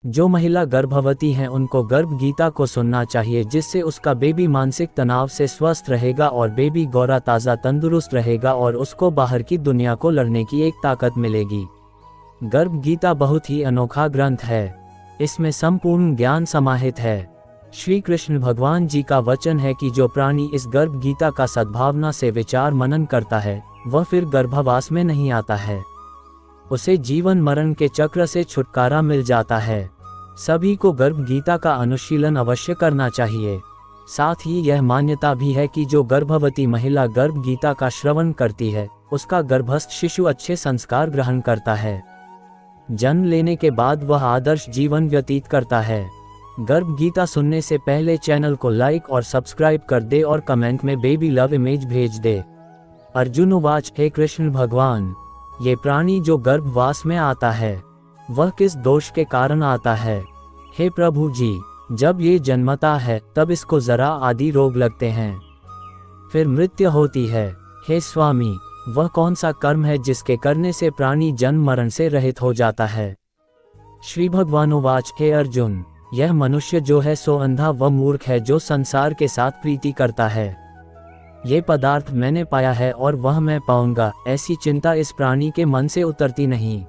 जो महिला गर्भवती हैं उनको गर्भ गीता को सुनना चाहिए, जिससे उसका बेबी मानसिक तनाव से स्वस्थ रहेगा और बेबी गौरा ताज़ा तंदुरुस्त रहेगा और उसको बाहर की दुनिया को लड़ने की एक ताकत मिलेगी। गर्भ गीता बहुत ही अनोखा ग्रंथ है। इसमें संपूर्ण ज्ञान समाहित है। श्री कृष्ण भगवान जी का वचन है कि जो प्राणी इस गर्भ गीता का सद्भावना से विचार मनन करता है वह फिर गर्भवास में नहीं आता है। उसे जीवन मरण के चक्र से छुटकारा मिल जाता है। सभी को गर्भ गीता का अनुशीलन अवश्य करना चाहिए। साथ ही यह मान्यता भी है कि जो गर्भवती महिला गर्भ गीता का श्रवण करती है उसका गर्भस्थ शिशु अच्छे संस्कार ग्रहण करता है। जन्म लेने के बाद वह आदर्श जीवन व्यतीत करता है। गर्भ गीता सुनने से पहले चैनल को लाइक और सब्सक्राइब कर दे और कमेंट में बेबी लव इमेज भेज दे। अर्जुन उवाच, हे कृष्ण भगवान, ये प्राणी जो गर्भवास में आता है वह किस दोष के कारण आता है? हे प्रभु जी, जब ये जन्मता है तब इसको जरा आदि रोग लगते हैं, फिर मृत्यु होती है। हे स्वामी, वह कौन सा कर्म है जिसके करने से प्राणी जन्म मरण से रहित हो जाता है? श्री भगवान उवाच, हे अर्जुन, यह मनुष्य जो है सो अंधा व मूर्ख है, जो संसार के साथ प्रीति करता है। ये पदार्थ मैंने पाया है और वह मैं पाऊंगा, ऐसी चिंता इस प्राणी के मन से उतरती नहीं।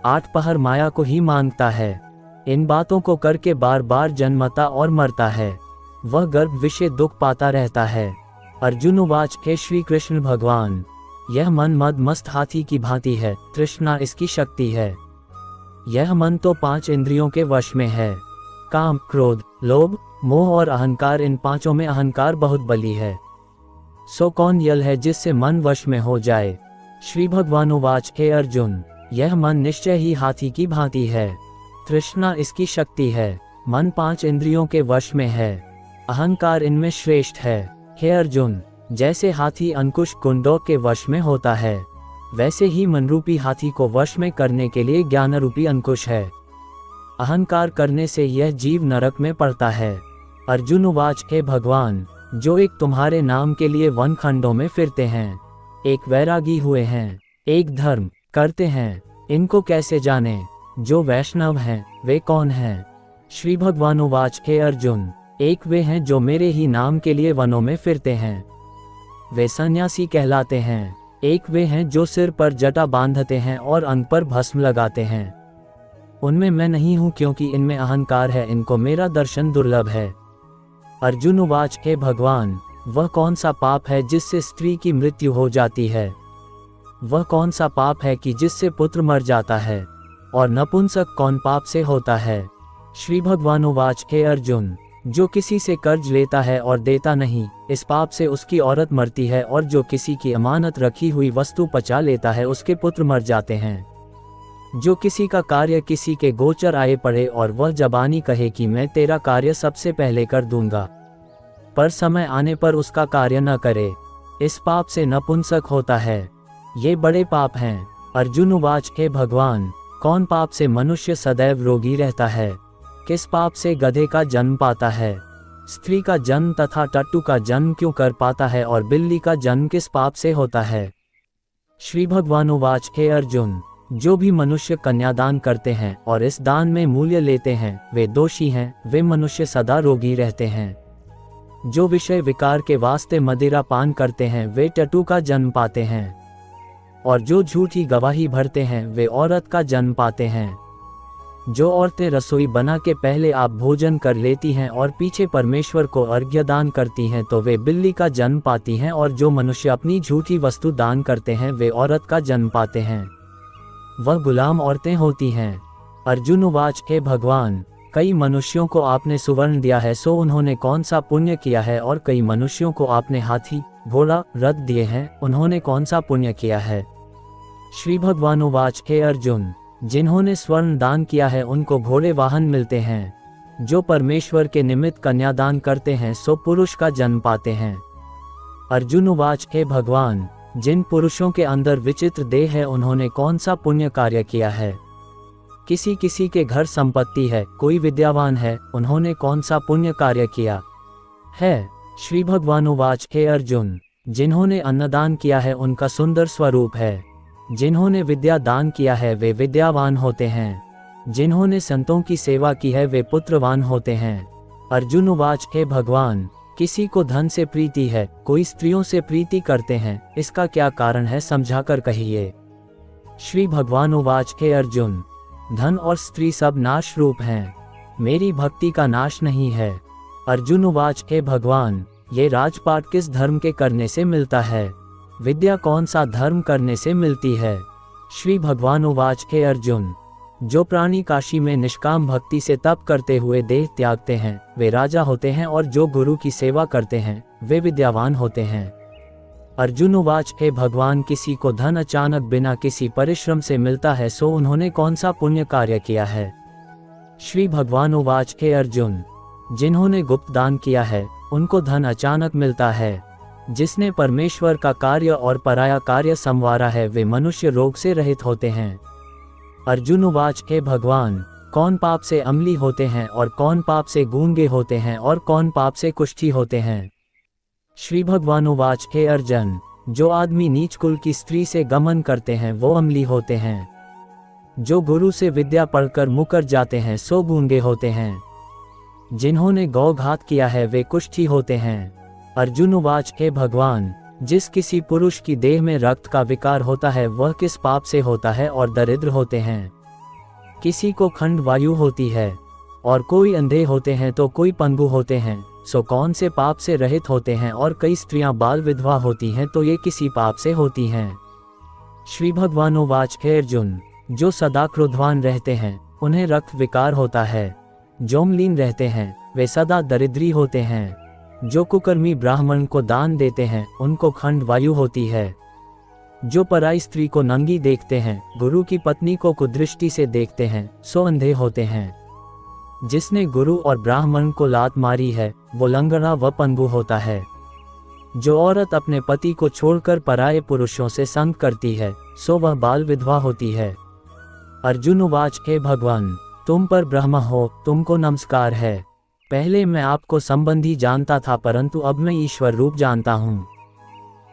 8 पहर माया को ही मांगता है। इन बातों को करके बार बार जन्मता और मरता है। वह गर्भ विषय दुख पाता रहता है। अर्जुन उवाच, हे श्री कृष्ण भगवान, यह मन मद मस्त हाथी की भांति है, तृष्णा इसकी शक्ति है। यह मन तो 5 इंद्रियों के वश में है। काम, क्रोध, लोभ, मोह और अहंकार, इन पांचों में अहंकार बहुत बली है। सो कौन यल है जिससे मन वश में हो जाए? श्री भगवान उवाच, हे अर्जुन, यह मन निश्चय ही हाथी की भांति है। तृष्णा इसकी शक्ति है। मन 5 इंद्रियों के वश में है। अहंकार इनमें श्रेष्ठ है। हे अर्जुन, जैसे हाथी अंकुश कुंडों के वश में होता है, वैसे ही मनरूपी हाथी को वश में करने के लिए ज्ञान रूपी अंकुश है। अहंकार करने से यह जीव नरक में पड़ता है। अर्जुन उवाच, हे भगवान, जो एक तुम्हारे नाम के लिए वन खंडों में फिरते हैं, एक वैरागी हुए हैं, एक धर्म करते हैं, इनको कैसे जाने? जो वैष्णव हैं वे कौन हैं? श्री भगवान उवाच, हे अर्जुन, एक वे हैं जो मेरे ही नाम के लिए वनों में फिरते हैं, वे सन्यासी कहलाते हैं। एक वे हैं जो सिर पर जटा बांधते हैं और अंग पर भस्म लगाते हैं। उनमें मैं नहीं हूँ, क्योंकि इनमें अहंकार है, इनको मेरा दर्शन दुर्लभ है। अर्जुन उवाच, हे भगवान, वह कौन सा पाप है जिससे स्त्री की मृत्यु हो जाती है? वह कौन सा पाप है कि जिससे पुत्र मर जाता है? और नपुंसक कौन पाप से होता है? श्री भगवान उवाच, हे अर्जुन, जो किसी से कर्ज लेता है और देता नहीं, इस पाप से उसकी औरत मरती है, और जो किसी की अमानत रखी हुई वस्तु पचा लेता है उसके पुत्र मर जाते हैं। जो किसी का कार्य किसी के गोचर आए पड़े और वह जबानी कहे कि मैं तेरा कार्य सबसे पहले कर दूंगा, पर समय आने पर उसका कार्य न करे, इस पाप से नपुंसक होता है। ये बड़े पाप हैं। अर्जुन उवाच, हे भगवान, कौन पाप से मनुष्य सदैव रोगी रहता है? किस पाप से गधे का जन्म पाता है? स्त्री का जन्म तथा टट्टू का जन्म क्यों कर पाता है, और बिल्ली का जन्म किस पाप से होता है? श्री भगवान उवाच, हे अर्जुन, जो भी मनुष्य कन्यादान करते हैं और इस दान में मूल्य लेते हैं वे दोषी हैं, वे मनुष्य सदा रोगी रहते हैं। जो विषय विकार के वास्ते मदिरा पान करते हैं वे टट्टू का जन्म पाते हैं, और जो झूठी गवाही भरते हैं वे औरत का जन्म पाते हैं। जो औरतें रसोई बना के पहले आप भोजन कर लेती हैं और पीछे परमेश्वर को अर्घ्य दान करती हैं तो वे बिल्ली का जन्म पाती हैं, और जो मनुष्य अपनी झूठी वस्तु दान करते हैं वे औरत का जन्म पाते हैं, वह गुलाम औरतें होती हैं। अर्जुन उवाच, हे भगवान, कई मनुष्यों को आपने सुवर्ण दिया है, सो उन्होंने कौन सा पुण्य किया है? और कई मनुष्यों को आपने हाथी, घोड़ा, रथ दिए हैं, उन्होंने कौन सा पुण्य किया है? श्री भगवान उवाच, हे अर्जुन, जिन्होंने स्वर्ण दान किया है उनको घोड़े वाहन मिलते हैं। जो परमेश्वर के निमित्त कन्यादान करते हैं सो पुरुष का जन्म पाते हैं। अर्जुन उवाच, हे भगवान, जिन पुरुषों के अंदर विचित्र देह है उन्होंने कौन सा पुण्य कार्य किया है? किसी किसी के घर संपत्ति है, कोई विद्यावान है, उन्होंने कौन सा पुण्य कार्य किया है? श्री भगवान उवाच, हे अर्जुन, जिन्होंने अन्नदान किया है उनका सुंदर स्वरूप है। जिन्होंने विद्या दान किया है वे विद्यावान होते हैं। जिन्होंने संतों की सेवा की है वे पुत्रवान होते हैं। अर्जुन उवाच हे भगवान, किसी को धन से प्रीति है, कोई स्त्रियों से प्रीति करते हैं, इसका क्या कारण है समझाकर कहिए। श्री भगवान उवाच हे अर्जुन, धन और स्त्री सब नाश रूप हैं, मेरी भक्ति का नाश नहीं है। अर्जुन उवाच हे भगवान, ये राजपाट किस धर्म के करने से मिलता है, विद्या कौन सा धर्म करने से मिलती है। श्री भगवान उवाच हे अर्जुन, जो प्राणी काशी में निष्काम भक्ति से तप करते हुए देह त्यागते हैं वे राजा होते हैं, और जो गुरु की सेवा करते हैं वे विद्यावान होते हैं। अर्जुन उवाच हे भगवान, किसी को धन अचानक बिना किसी परिश्रम से मिलता है, सो उन्होंने कौन सा पुण्य कार्य किया है। श्री भगवान उवाच हे अर्जुन, जिन्होंने गुप्त दान किया है उनको धन अचानक मिलता है, जिसने परमेश्वर का कार्य और पराया कार्य संवारा है वे मनुष्य रोग से रहित होते हैं। अर्जुन उवाच हे भगवान, कौन पाप से अम्ली होते हैं और कौन पाप से गूंगे होते हैं और कौन पाप से कुष्ठी होते हैं। श्री भगवान उवाच हे अर्जुन, जो आदमी नीच कुल की स्त्री से गमन करते हैं वो अम्ली होते हैं, जो गुरु से विद्या पढ़कर मुकर जाते हैं सो गूंगे होते हैं, जिन्होंने गौघात किया है वे कुष्ठी होते हैं। अर्जुन उवाच हे भगवान, जिस किसी पुरुष की देह में रक्त का विकार होता है वह किस पाप से होता है और दरिद्र होते हैं। किसी को खंड वायु होती है और कोई अंधे होते हैं तो कोई पंगु होते हैं, सो कौन से पाप से रहित होते हैं, और कई स्त्रियां बाल विधवा होती हैं तो ये किसी पाप से होती हैं। श्री भगवान उवाच हे अर्जुन, जो सदा क्रोधवान रहते हैं उन्हें रक्त विकार होता है, जो मलिन रहते हैं वे सदा दरिद्री होते हैं, जो कुकर्मी ब्राह्मण को दान देते हैं उनको खंड वायु होती है, जो पराई स्त्री को नंगी देखते हैं, गुरु की पत्नी को कुदृष्टि से देखते हैं सो अंधे होते हैं, जिसने गुरु और ब्राह्मण को लात मारी है वो लंगड़ा व पंगु होता है, जो औरत अपने पति को छोड़कर पराये पुरुषों से संग करती है सो वह बाल विधवा होती है। अर्जुन उवाच हे भगवान, तुम पर ब्रह्म हो, तुमको नमस्कार है। पहले मैं आपको संबंधी जानता था परंतु अब मैं ईश्वर रूप जानता हूँ।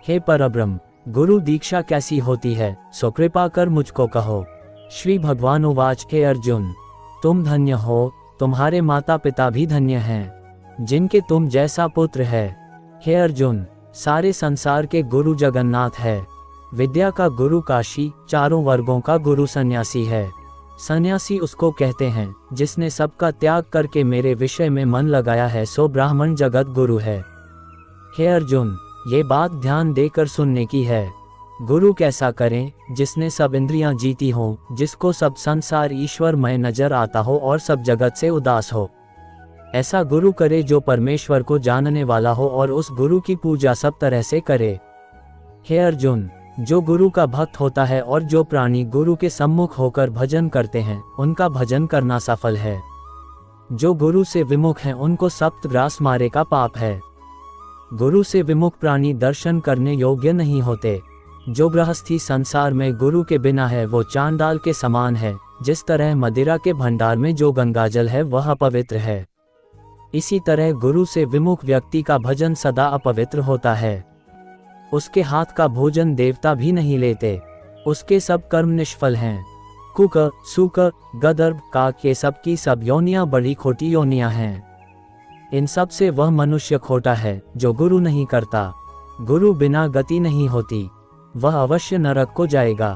हे परब्रह्म, गुरु दीक्षा कैसी होती है सो कृपा कर मुझको कहो। श्री भगवान उवाच हे अर्जुन, तुम धन्य हो, तुम्हारे माता पिता भी धन्य हैं, जिनके तुम जैसा पुत्र है। हे अर्जुन, सारे संसार के गुरु जगन्नाथ है, विद्या का गुरु काशी, चारों वर्गों का गुरु सन्यासी है। सन्यासी उसको कहते हैं जिसने सबका त्याग करके मेरे विषय में मन लगाया है सो ब्राह्मण जगत गुरु है। हे अर्जुन, ये बात ध्यान देकर सुनने की है। गुरु कैसा करें, जिसने सब इंद्रियां जीती हो, जिसको सब संसार ईश्वरमय नजर आता हो और सब जगत से उदास हो। ऐसा गुरु करे जो परमेश्वर को जानने वाला हो और उस गुरु की पूजा सब तरह से करे। हे अर्जुन, जो गुरु का भक्त होता है और जो प्राणी गुरु के सम्मुख होकर भजन करते हैं उनका भजन करना सफल है। जो गुरु से विमुख हैं उनको सप्तग्रास मारे का पाप है। गुरु से विमुख प्राणी दर्शन करने योग्य नहीं होते। जो गृहस्थी संसार में गुरु के बिना है वो चांडाल के समान है। जिस तरह मदिरा के भंडार में जो गंगाजल है वह अपवित्र है, इसी तरह गुरु से विमुख व्यक्ति का भजन सदा अपवित्र होता है। उसके हाथ का भोजन देवता भी नहीं लेते, उसके सब कर्म निष्फल हैं। कुक, सूक, गदर्भ, काक ये सब की सब योनियां बड़ी खोटी योनियां हैं। इन सब से वह मनुष्य खोटा है जो गुरु नहीं करता। गुरु बिना गति नहीं होती, वह अवश्य नरक को जाएगा।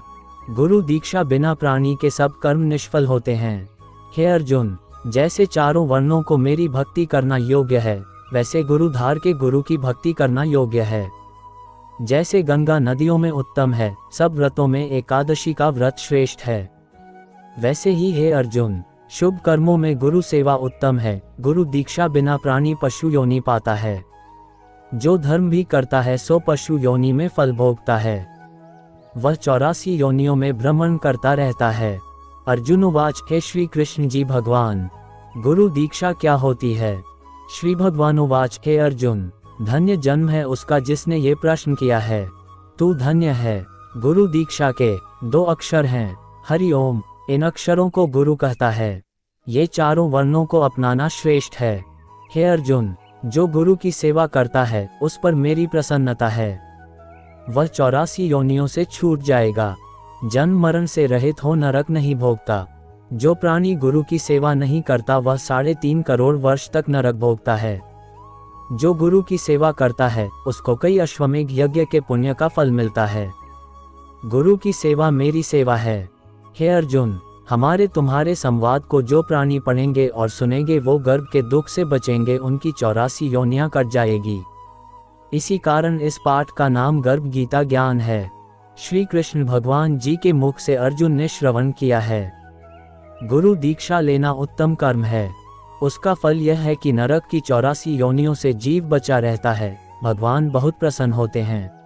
गुरु दीक्षा बिना प्राणी के सब कर्म निष्फल होते हैं। हे अर्जुन, जैसे चारों वर्णों को मेरी भक्ति करना योग्य है वैसे गुरुधार के गुरु की भक्ति करना योग्य है। जैसे गंगा नदियों में उत्तम है, सब व्रतों में एकादशी का व्रत श्रेष्ठ है, वैसे ही हे अर्जुन, शुभ कर्मों में गुरु सेवा उत्तम है। गुरु दीक्षा बिना प्राणी पशु योनि पाता है। जो धर्म भी करता है सो पशु योनि में फल भोगता है। वह 84 योनियों में भ्रमण करता रहता है। अर्जुन उवाच हे श्री कृष्ण जी भगवान, गुरु दीक्षा क्या होती है। श्री भगवान उवाच हे अर्जुन, धन्य जन्म है उसका जिसने ये प्रश्न किया है। तू धन्य है। गुरु दीक्षा के 2 अक्षर हैं, हरि ओम। इन अक्षरों को गुरु कहता है। ये चारों वर्णों को अपनाना श्रेष्ठ है। हे अर्जुन, जो गुरु की सेवा करता है उस पर मेरी प्रसन्नता है। वह 84 योनियों से छूट जाएगा, जन्म मरण से रहित हो नरक नहीं भोगता। जो प्राणी गुरु की सेवा नहीं करता वह 3.5 करोड़ वर्ष तक नरक भोगता है। जो गुरु की सेवा करता है उसको कई अश्वमेघ यज्ञ के पुण्य का फल मिलता है। गुरु की सेवा मेरी सेवा है। हे अर्जुन, हमारे तुम्हारे संवाद को जो प्राणी पढ़ेंगे और सुनेंगे वो गर्भ के दुख से बचेंगे, उनकी 84 योनियां कट जाएगी। इसी कारण इस पाठ का नाम गर्भ गीता ज्ञान है। श्री कृष्ण भगवान जी के मुख से अर्जुन ने श्रवण किया है। गुरु दीक्षा लेना उत्तम कर्म है। उसका फल यह है कि नरक की 84 योनियों से जीव बचा रहता है। भगवान बहुत प्रसन्न होते हैं।